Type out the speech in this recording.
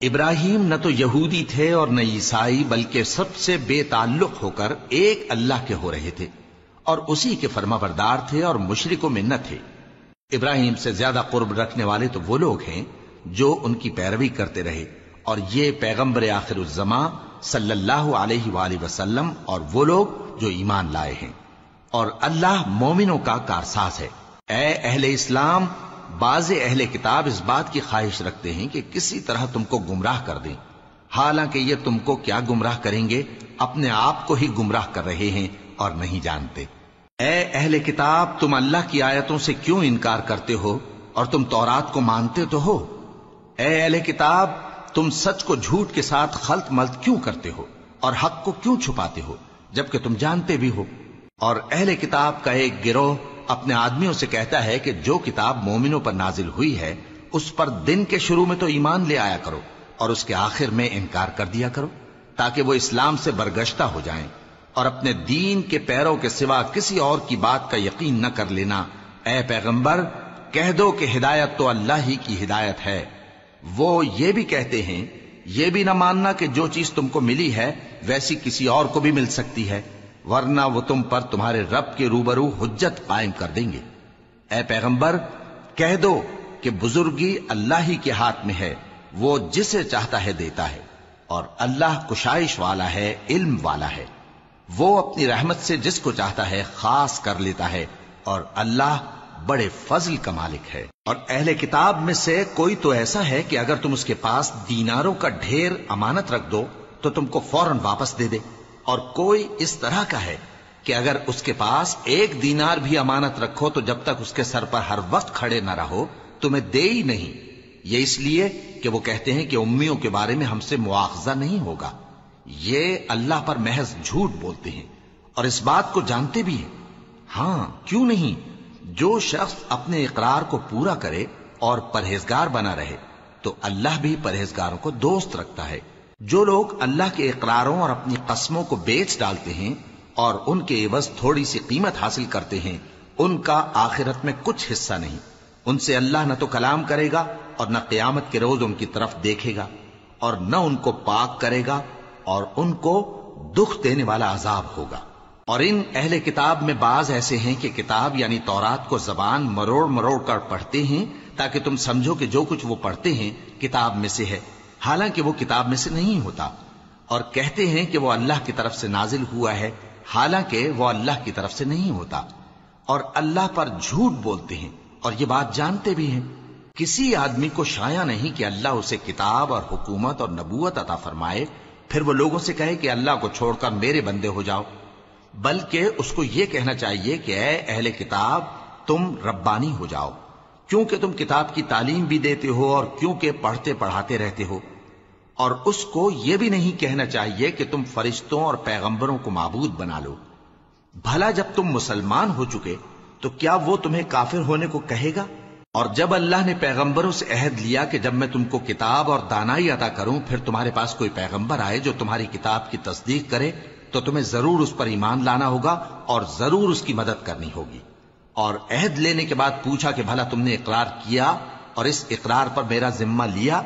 ابراہیم نہ تو یہودی تھے اور نہ عیسائی، بلکہ سب سے بے تعلق ہو کر ایک اللہ کے ہو رہے تھے اور اسی کے فرما بردار تھے اور مشرکوں میں نہ تھے۔ ابراہیم سے زیادہ قرب رکھنے والے تو وہ لوگ ہیں جو ان کی پیروی کرتے رہے، اور یہ پیغمبر آخر الزماں صلی اللہ علیہ وآلہ وسلم اور وہ لوگ جو ایمان لائے ہیں، اور اللہ مومنوں کا کارساز ہے۔ اے اہل اسلام، بعض اہل کتاب اس بات کی خواہش رکھتے ہیں کہ کسی طرح تم کو گمراہ کر دیں، حالانکہ یہ تم کو کیا گمراہ کریں گے، اپنے آپ کو ہی گمراہ کر رہے ہیں اور نہیں جانتے۔ اے اہل کتاب، تم اللہ کی آیتوں سے کیوں انکار کرتے ہو اور تم تورات کو مانتے تو ہو؟ اے اہل کتاب، تم سچ کو جھوٹ کے ساتھ خلط ملط کیوں کرتے ہو اور حق کو کیوں چھپاتے ہو جبکہ تم جانتے بھی ہو؟ اور اہل کتاب کا ایک گروہ اپنے آدمیوں سے کہتا ہے کہ جو کتاب مومنوں پر نازل ہوئی ہے اس پر دن کے شروع میں تو ایمان لے آیا کرو اور اس کے آخر میں انکار کر دیا کرو، تاکہ وہ اسلام سے برگشتہ ہو جائیں، اور اپنے دین کے پیروں کے سوا کسی اور کی بات کا یقین نہ کر لینا۔ اے پیغمبر، کہہ دو کہ ہدایت تو اللہ ہی کی ہدایت ہے۔ وہ یہ بھی کہتے ہیں، یہ بھی نہ ماننا کہ جو چیز تم کو ملی ہے ویسی کسی اور کو بھی مل سکتی ہے، ورنہ وہ تم پر تمہارے رب کے روبرو حجت قائم کر دیں گے۔ اے پیغمبر، کہہ دو کہ بزرگی اللہ ہی کے ہاتھ میں ہے، وہ جسے چاہتا ہے دیتا ہے، اور اللہ کشائش والا ہے، علم والا ہے۔ وہ اپنی رحمت سے جس کو چاہتا ہے خاص کر لیتا ہے، اور اللہ بڑے فضل کا مالک ہے۔ اور اہل کتاب میں سے کوئی تو ایسا ہے کہ اگر تم اس کے پاس دیناروں کا ڈھیر امانت رکھ دو تو تم کو فوراً واپس دے دے، اور کوئی اس طرح کا ہے کہ اگر اس کے پاس ایک دینار بھی امانت رکھو تو جب تک اس کے سر پر ہر وقت کھڑے نہ رہو تمہیں دے ہی نہیں۔ یہ اس لیے کہ وہ کہتے ہیں کہ امیوں کے بارے میں ہم سے مواخذہ نہیں ہوگا۔ یہ اللہ پر محض جھوٹ بولتے ہیں اور اس بات کو جانتے بھی ہیں۔ ہاں کیوں نہیں، جو شخص اپنے اقرار کو پورا کرے اور پرہیزگار بنا رہے تو اللہ بھی پرہیزگاروں کو دوست رکھتا ہے۔ جو لوگ اللہ کے اقراروں اور اپنی قسموں کو بیچ ڈالتے ہیں اور ان کے عوض تھوڑی سی قیمت حاصل کرتے ہیں، ان کا آخرت میں کچھ حصہ نہیں۔ ان سے اللہ نہ تو کلام کرے گا اور نہ قیامت کے روز ان کی طرف دیکھے گا، اور نہ ان کو پاک کرے گا، اور ان کو دکھ دینے والا عذاب ہوگا۔ اور ان اہل کتاب میں بعض ایسے ہیں کہ کتاب یعنی تورات کو زبان مروڑ مروڑ کر پڑھتے ہیں تاکہ تم سمجھو کہ جو کچھ وہ پڑھتے ہیں کتاب میں سے ہے، حالانکہ وہ کتاب میں سے نہیں ہوتا، اور کہتے ہیں کہ وہ اللہ کی طرف سے نازل ہوا ہے، حالانکہ وہ اللہ کی طرف سے نہیں ہوتا، اور اللہ پر جھوٹ بولتے ہیں اور یہ بات جانتے بھی ہیں۔ کسی آدمی کو شایع نہیں کہ اللہ اسے کتاب اور حکومت اور نبوت عطا فرمائے پھر وہ لوگوں سے کہے کہ اللہ کو چھوڑ کر میرے بندے ہو جاؤ، بلکہ اس کو یہ کہنا چاہیے کہ اے اہل کتاب، تم ربانی ہو جاؤ، کیونکہ تم کتاب کی تعلیم بھی دیتے ہو اور کیونکہ پڑھتے پڑھاتے رہتے ہو۔ اور اس کو یہ بھی نہیں کہنا چاہیے کہ تم فرشتوں اور پیغمبروں کو معبود بنا لو۔ بھلا جب تم مسلمان ہو چکے تو کیا وہ تمہیں کافر ہونے کو کہے گا؟ اور جب اللہ نے پیغمبروں سے عہد لیا کہ جب میں تم کو کتاب اور دانائی عطا کروں پھر تمہارے پاس کوئی پیغمبر آئے جو تمہاری کتاب کی تصدیق کرے تو تمہیں ضرور اس پر ایمان لانا ہوگا اور ضرور اس کی مدد کرنی ہوگی۔ اور عہد لینے کے بعد پوچھا کہ بھلا تم نے اقرار کیا اور اس اقرار پر میرا ذمہ لیا؟